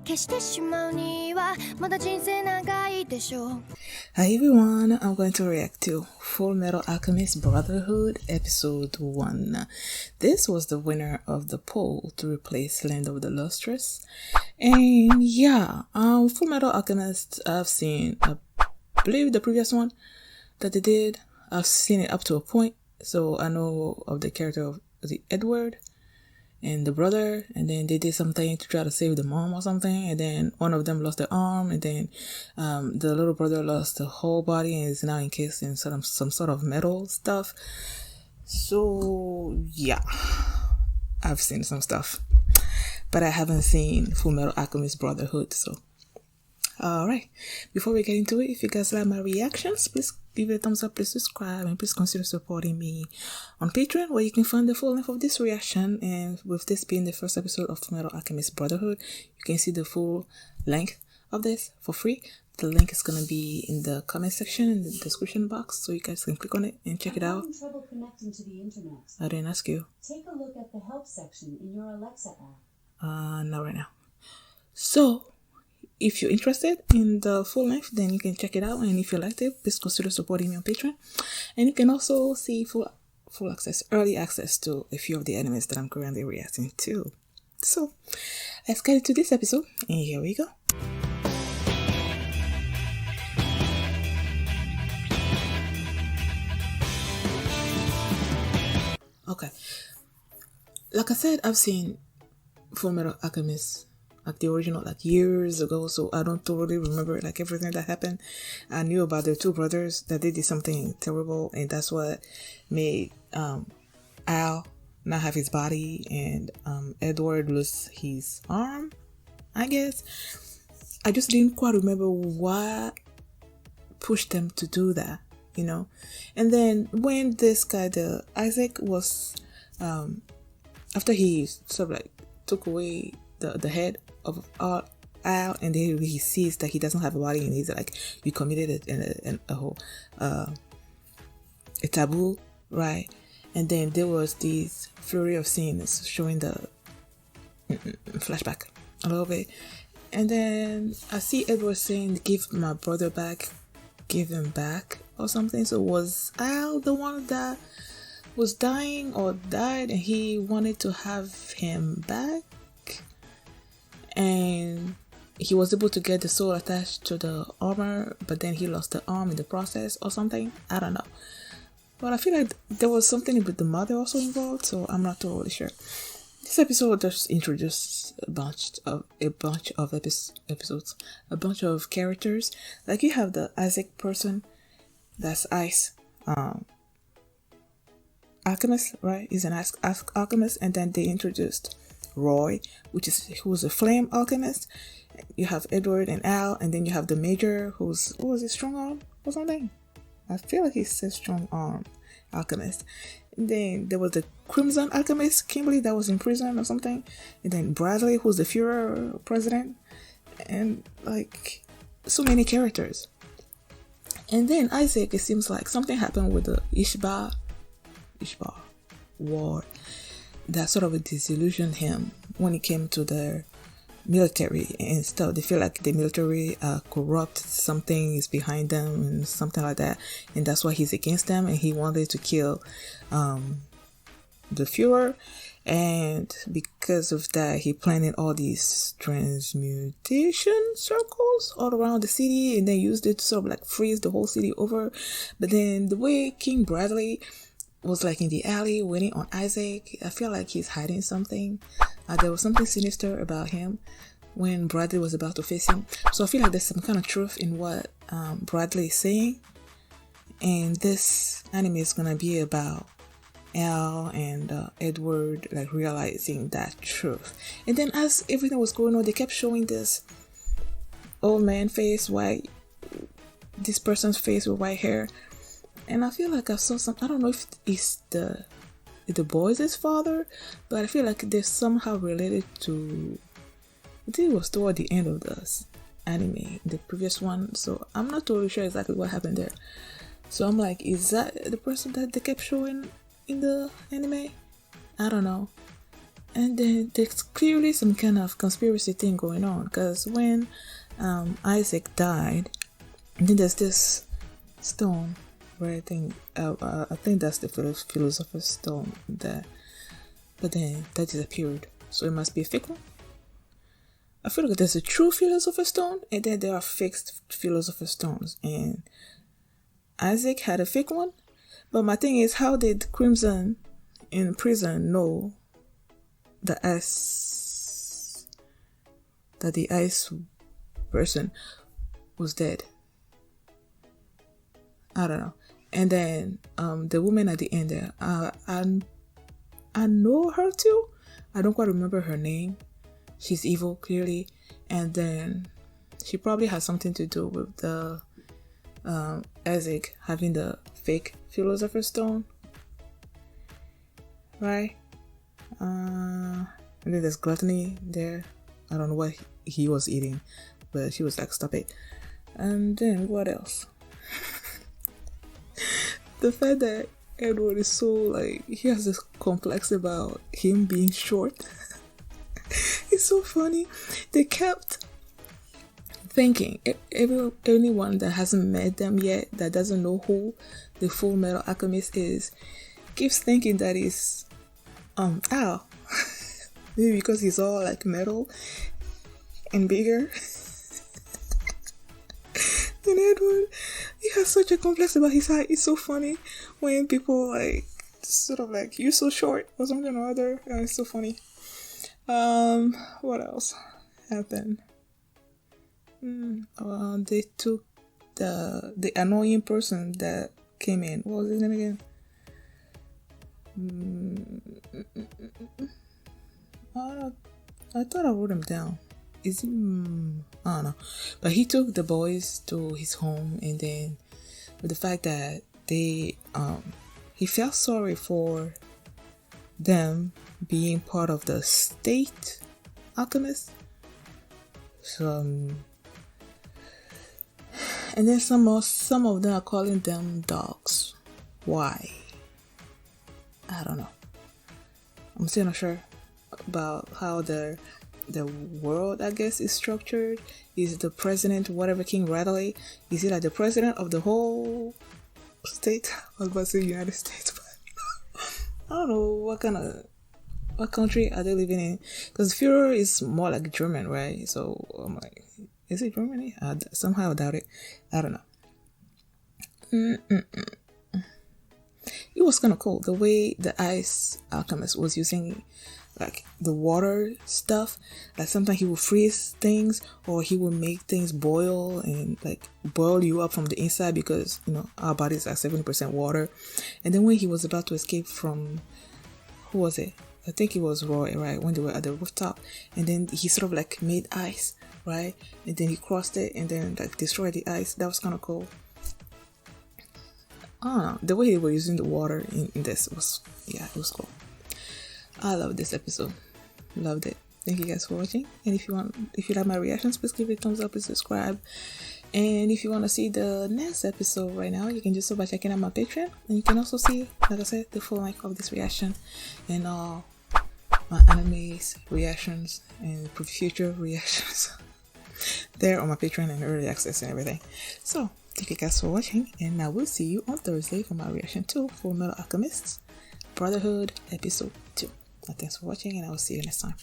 消してしまうにはまだ人生長いでしょう。 Hi everyone, I'm going to react to Fullmetal Alchemist Brotherhood Episode 1. This was the winner of the poll to replace Land of the Lustrous. And yeah, Fullmetal Alchemist, I've seen, I believe the previous one that they did, I've seen it up to a point. So I know of the character of the Edward and the brother, and then they did something to try to save the mom or something, and then one of them lost their arm, and then the little brother lost the whole body and is now encased in some sort of metal stuff. So yeah, I've seen some stuff, but I haven't seen Fullmetal Alchemist Brotherhood. So alright, before we get into it, if you guys like my reactions, please give it a thumbs up, please subscribe, and please consider supporting me on Patreon, where you can find the full length of this reaction. And with this being the first episode of Fullmetal Alchemist Brotherhood, you can see the full length of this for free. The link is going to be in the comment section, in the description box, so you guys can click on it and check it out. I'm having trouble connecting to the internet. I didn't ask you. Take a look at the help section in your Alexa app. Not right now. So if you're interested in the full length, then you can check it out. And if you liked it, please consider supporting me on Patreon. And you can also see full access, early access to a few of the animes that I'm currently reacting to. So let's get into this episode, and here we go. Okay, like I said, I've seen Fullmetal Alchemist, like the original, like years ago, so I don't totally remember like everything that happened. I knew about the two brothers that they did something terrible, and that's what made Al not have his body, and Edward lose his arm, I guess. I just didn't quite remember what pushed them to do that, you know. And then when this guy, the Isaac, was after he sort of like took away the head of Al, and then he sees that he doesn't have a body, and he's like, you committed a whole a taboo, right? And then there was this flurry of scenes showing the flashback a little bit, and then I see Edward saying, give my brother back, give him back or something. So was Al the one that was dying or died, and he wanted to have him back? And he was able to get the soul attached to the armor, but then he lost the arm in the process or something. I don't know, but I feel like there was something with the mother also involved, so I'm not totally sure. This episode just introduced a bunch of episodes, a bunch of characters. Like you have the Isaac person, that's Ice Alchemist, right? He's an alchemist, and then they introduced Roy, who's a flame alchemist. You have Edward and Al, and then you have the Major, who's, what was it, strong arm or something? I feel like he says strong arm alchemist. And then there was the Crimson Alchemist, Kimberly, that was in prison or something. And then Bradley, who's the Führer president. And like so many characters. And then Isaac, it seems like something happened with the Ishbar war that sort of disillusioned him when it came to the military and stuff. They feel like the military are corrupt, something is behind them and something like that, and that's why he's against them, and he wanted to kill the Führer. And because of that, he planted all these transmutation circles all around the city, and then used it to sort of like freeze the whole city over. But then the way King Bradley was like in the alley waiting on Isaac, I feel like he's hiding something. There was something sinister about him when Bradley was about to face him. So I feel like there's some kind of truth in what Bradley is saying. And this anime is gonna be about Al and Edward like realizing that truth. And then as everything was going on, they kept showing this old man face, this person's face with white hair. And I feel like I saw some, I don't know if it's the boys' father, but I feel like they're somehow related to, I think it was toward the end of the anime, the previous one, so I'm not totally sure exactly what happened there. So I'm like, is that the person that they kept showing in the anime? I don't know. And then there's clearly some kind of conspiracy thing going on, because when Isaac died, and then there's this stone where I think that's the philosopher's stone there, but then that disappeared, so it must be a fake one. I feel like there's a true philosopher's stone, and then there are fake philosopher's stones, and Isaac had a fake one. But my thing is, how did Crimson in prison know that the ice person was dead? I don't know. And then the woman at the end there, I know her too. I don't quite remember her name. She's evil, clearly, and then she probably has something to do with the Isaac having the fake philosopher's stone, right? And then there's Gluttony there. I don't know what he was eating, but she was like, stop it. And then what else? The fact that Edward is so like, he has this complex about him being short. It's so funny. They kept thinking, anyone that hasn't met them yet, that doesn't know who the Fullmetal Alchemist is, keeps thinking that he's Al. Maybe because he's all like metal and bigger than Edward. He has such a complex about his height. It's so funny when people like sort of like, you're so short or something or other. It's so funny. What else happened? They took the annoying person that came in. What was his name again? I thought I wrote him down. Is he? I don't know. But he took the boys to his home, and then with the fact that he felt sorry for them being part of the state alchemist. So, and then some of them are calling them dogs. Why? I don't know. I'm still not sure about how the world, I guess, is structured. Is the president, whatever, King Radley, is he like the president of the whole state? I was about to say United States, but I don't know what country are they living in? Because Führer is more like German, right? So I'm like, is it Germany? Somehow I doubt it. I don't know. It was kind of cool the way the ice alchemist was using like the water stuff. Like sometimes he would freeze things, or he would make things boil and like boil you up from the inside, because our bodies are 70% water. And then when he was about to escape from, who was it? I think it was Roy, right? When they were at the rooftop, and then he sort of like made ice, right? And then he crossed it and then like destroyed the ice. That was kind of cool. I don't know. The way they were using the water in this was, it was cool. I love this episode. Loved it. Thank you guys for watching. And if you like my reactions, please give it a thumbs up and subscribe. And if you want to see the next episode right now, you can do so by checking out my Patreon. And you can also see, like I said, the full length of this reaction and all my animes reactions and future reactions there on my Patreon and early access and everything. So thank you guys for watching, and I will see you on Thursday for my reaction to Fullmetal Alchemist Brotherhood episode 2. Thanks for watching, and I will see you next time.